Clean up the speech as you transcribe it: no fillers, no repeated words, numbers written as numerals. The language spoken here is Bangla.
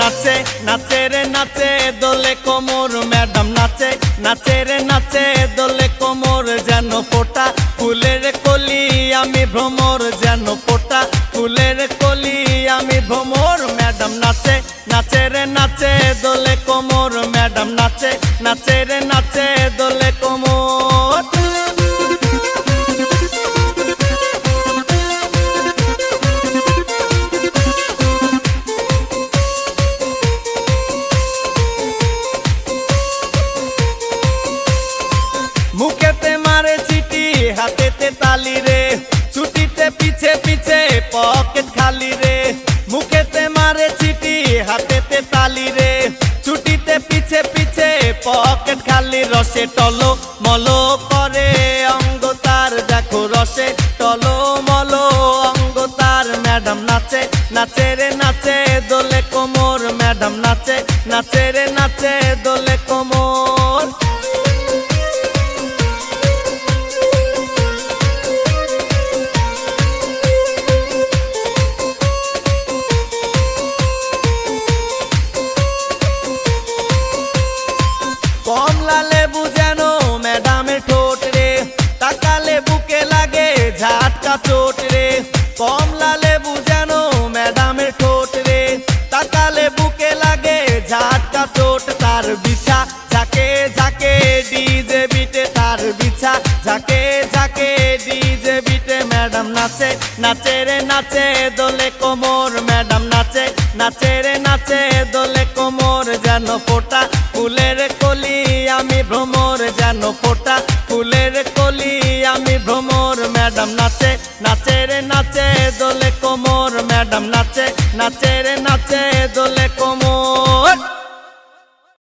নাচে নাচে রে নাচে দোলে কোমর ম্যাডাম নাচে নাচে রে নাচে দোলে কোমর যেন ফোটা ফুলের কলি আমি ভ্রমর যেন ফোটা ফুলের কলি আমি ভ্রমর ম্যাডাম নাচে নাচে রে নাচে দোলে কোমর ম্যাডাম নাচে নাচে রে নাচে দোলে কোমর। মুখেতে মারে চিঠি হাতেতে তালি রে ছুটিতে পিছে পিছে পকেট খালি রে মুখেতে মারে চিঠি হাতেতে তালি রে ছুটিতে পিছে পিছে পকেট খালি রসে টলো মলো করে অঙ্গ তার দেখো রসে টলো মলো অঙ্গ তার ম্যাডাম নাচে নাচে রে নাচে দোলে কোমর ম্যাডাম নাচে নাচে রে নাচে দোলে কোমর। কমলা লেবু যেন ম্যাডামের ঠোঁট রে তাকালে বুকে লাগে ঝাটকা চোট রে কমলা লেবু যেন ম্যাডামের ঠোঁট রে তাকালে বুকে লাগে ঝাটকা চোট তার বিছা ঝাঁকে ঝাঁকে ডিজে বিটে তার বিছা ঝাঁকে ঝাঁকে ডিজে বিটে ম্যাডাম নাচে নাচে রে নাচে দোলে কোমর ম্যাডাম নাচে নাচে রে নাচে দোলে কোমর যেন ফোটা ফুলের কলি আমি ভ্রমর যেন ফোটা ফুলের কলি আমি ভ্রমর ম্যাডাম নাচে নাচে রে নাচে দোলে কোমর ম্যাডাম নাচে নাচে রে নাচে দোলে কোমর।